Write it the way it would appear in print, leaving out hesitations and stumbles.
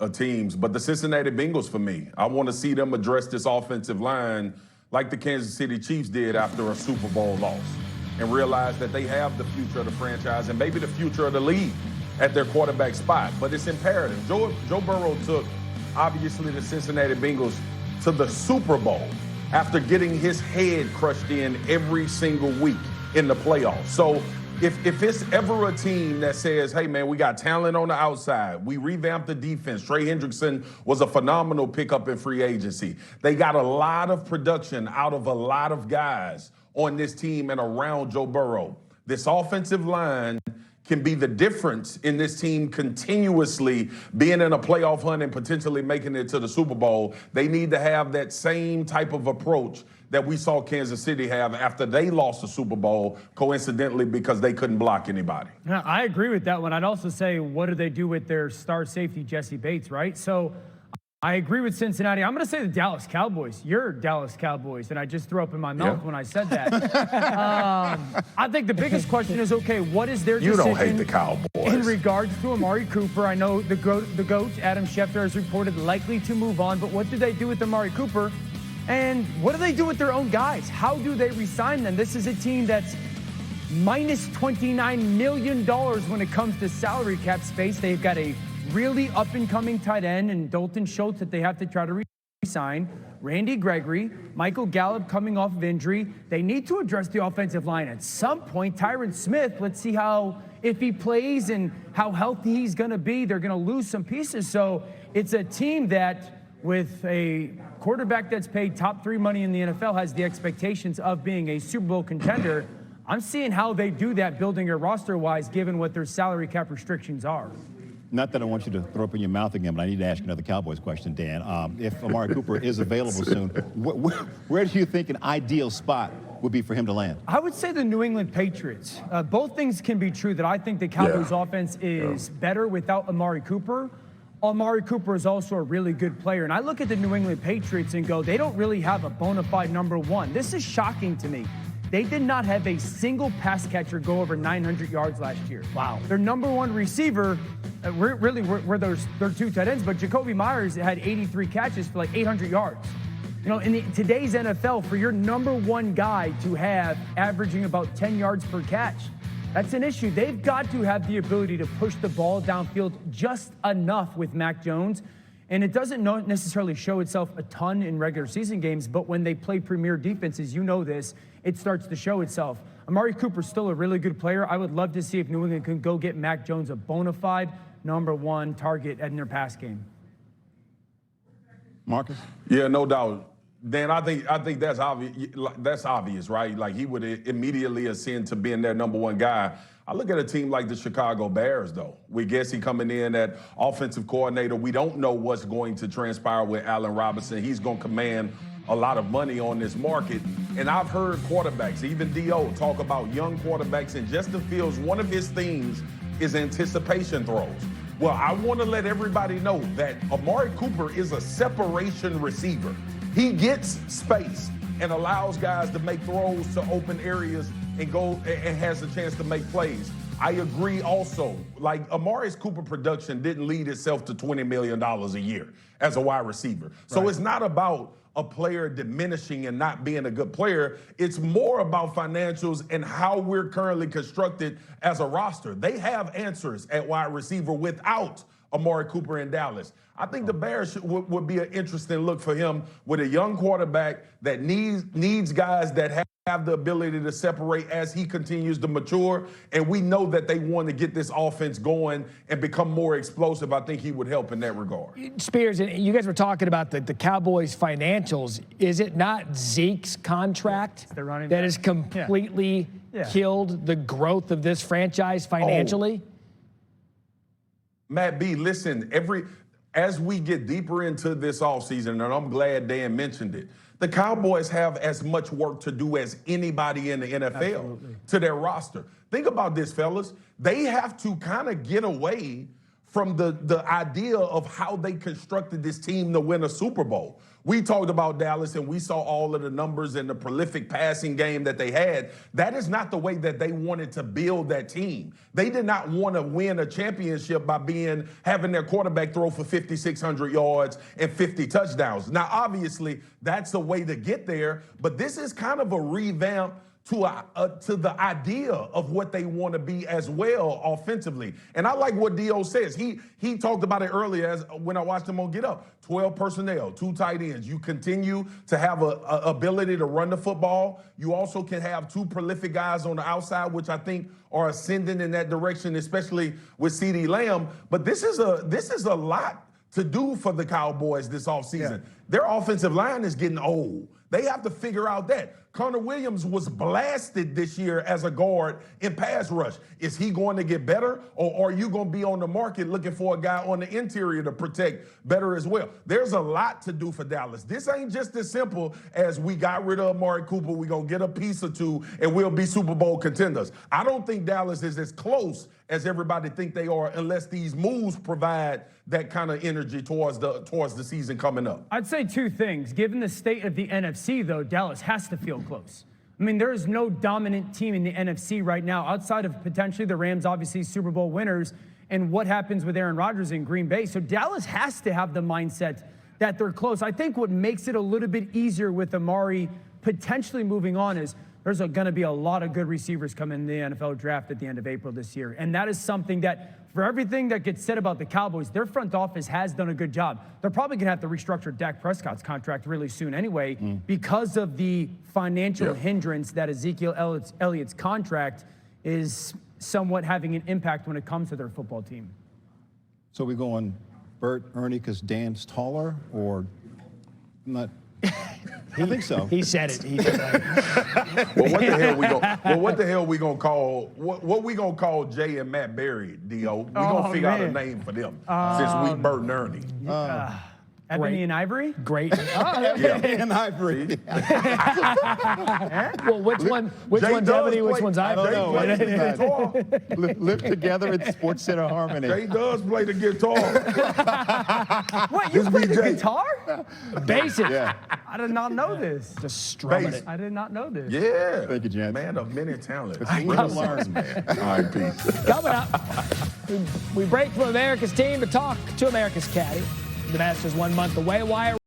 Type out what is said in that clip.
of teams, but the Cincinnati Bengals for me. I want to see them address this offensive line like the Kansas City Chiefs did after a Super Bowl loss and realize that they have the future of the franchise and maybe the future of the league at their quarterback spot. But it's imperative. Joe Burrow took, obviously, the Cincinnati Bengals to the Super Bowl after getting his head crushed in every single week in the playoffs. So if it's ever a team that says, hey, man, we got talent on the outside, we revamped the defense. Trey Hendrickson was a phenomenal pickup in free agency. They got a lot of production out of a lot of guys on this team and around Joe Burrow. This offensive line can be the difference in this team continuously being in a playoff hunt and potentially making it to the Super Bowl. They need to have that same type of approach that we saw Kansas City have after they lost the Super Bowl, coincidentally, because they couldn't block anybody. Yeah, I agree with that one. I'd also say, what do they do with their star safety, Jesse Bates, right? So I agree with Cincinnati. I'm going to say the Dallas Cowboys. You're Dallas Cowboys, and I just threw up in my mouth when I said that. I think the biggest question is, okay, what is their decision? You don't hate the Cowboys. In regards to Amari Cooper, I know the GOAT, Adam Schefter, has reported likely to move on, but what do they do with Amari Cooper? And what do they do with their own guys? How do they re-sign them? This is a team that's minus $29 million when it comes to salary cap space. They've got a really up-and-coming tight end and Dalton Schultz that they have to try to re-sign. Randy Gregory, Michael Gallup coming off of injury. They need to address the offensive line at some point. Tyron Smith, let's see if he plays and how healthy he's going to be. They're going to lose some pieces. So it's a team that, with a quarterback that's paid top 3 money in the NFL, has the expectations of being a Super Bowl contender. I'm seeing how they do that building a roster-wise, given what their salary cap restrictions are. Not that I want you to throw up in your mouth again, but I need to ask another Cowboys question, Dan. If Amari Cooper is available soon, where do you think an ideal spot would be for him to land? I would say the New England Patriots. Both things can be true, that I think the Cowboys offense is better without Amari Cooper. Amari Cooper is also a really good player. And I look at the New England Patriots and go, they don't really have a bona fide number one. This is shocking to me. They did not have a single pass catcher go over 900 yards last year. Wow. Their number one receiver, were their 2 tight ends, but Jacoby Myers had 83 catches for like 800 yards. You know, in today's NFL, for your number one guy to have averaging about 10 yards per catch, that's an issue. They've got to have the ability to push the ball downfield just enough with Mac Jones. And it doesn't necessarily show itself a ton in regular season games, but when they play premier defenses, you know this, it starts to show itself. Amari Cooper's still a really good player. I would love to see if New England can go get Mac Jones a bona fide number one target in their pass game. Marcus? Yeah, no doubt. Dan, I think that's obvious. That's obvious, right? Like, he would immediately ascend to being their number one guy. I look at a team like the Chicago Bears, though. With Gessie coming in at offensive coordinator, we don't know what's going to transpire with Allen Robinson. He's going to command a lot of money on this market. And I've heard quarterbacks, even D.O., talk about young quarterbacks. And Justin Fields, one of his themes is anticipation throws. Well, I want to let everybody know that Amari Cooper is a separation receiver. He gets space and allows guys to make throws to open areas and go and has a chance to make plays. I agree also, like, Amari Cooper production didn't lead itself to $20 million a year as a wide receiver. So it's not about a player diminishing and not being a good player. It's more about financials and how we're currently constructed as a roster. They have answers at wide receiver without Amari Cooper in Dallas. I think the Bears would be an interesting look for him with a young quarterback that needs guys that have the ability to separate as he continues to mature. And we know that they want to get this offense going and become more explosive. I think he would help in that regard. Spears, you guys were talking about the Cowboys' financials. Is it not Zeke's contract that has completely killed the growth of this franchise financially? Matt B, listen, as we get deeper into this offseason, and I'm glad Dan mentioned it, the Cowboys have as much work to do as anybody in the NFL to their roster. Think about this, fellas. They have to kind of get away from the idea of how they constructed this team to win a Super Bowl. We talked about Dallas and we saw all of the numbers and the prolific passing game that they had. That is not the way that they wanted to build that team. They did not want to win a championship by having their quarterback throw for 5,600 yards and 50 touchdowns. Now, obviously, that's the way to get there, but this is kind of a revamp to the idea of what they want to be as well offensively. And I like what Dio says. He talked about it earlier when I watched him on Get Up. 12 personnel, 2 tight ends. You continue to have a ability to run the football. You also can have 2 prolific guys on the outside, which I think are ascending in that direction, especially with CeeDee Lamb. But this is a lot to do for the Cowboys this offseason. Yeah. Their offensive line is getting old. They have to figure out that. Connor Williams was blasted this year as a guard in pass rush. Is he going to get better, or are you going to be on the market looking for a guy on the interior to protect better as well? There's a lot to do for Dallas. This ain't just as simple as we got rid of Amari Cooper, we're going to get a piece or 2, and we'll be Super Bowl contenders. I don't think Dallas is as close as everybody think they are unless these moves provide that kind of energy towards the season coming up. I'd say 2 things. Given the state of the NFC, though, Dallas has to feel close. I mean, there is no dominant team in the NFC right now outside of potentially the Rams, obviously Super Bowl winners, and what happens with Aaron Rodgers in Green Bay. So Dallas has to have the mindset that they're close. I think what makes it a little bit easier with Amari potentially moving on is there's going to be a lot of good receivers coming in the NFL draft at the end of April this year. And that is something that, for everything that gets said about the Cowboys, their front office has done a good job. They're probably going to have to restructure Dak Prescott's contract really soon anyway because of the financial hindrance that Ezekiel Elliott's contract is somewhat having an impact when it comes to their football team. So we going Bert, Ernie, because Dan's taller, or not? I think so. He said it. He said it. Well, what the hell we gonna call what we gonna call Jay and Matt Berry, Dio? We gonna figure out a name for them since we Bert and Ernie. Ebony and Ivory? Great. Ebony and Ivory. Well, which one's Ebony, which one's Ivory? I don't know. Live together in Sports Center Harmony. Jay does play the guitar. What, you play the guitar? Basic. Yeah. I did not know this. Just strumming it. I did not know this. Yeah. Thank you, Jan. Man of many talents. I gotta learn, man. All right, peace. Coming up, we break from America's team to talk to America's caddy. The Masters 1 month away. Why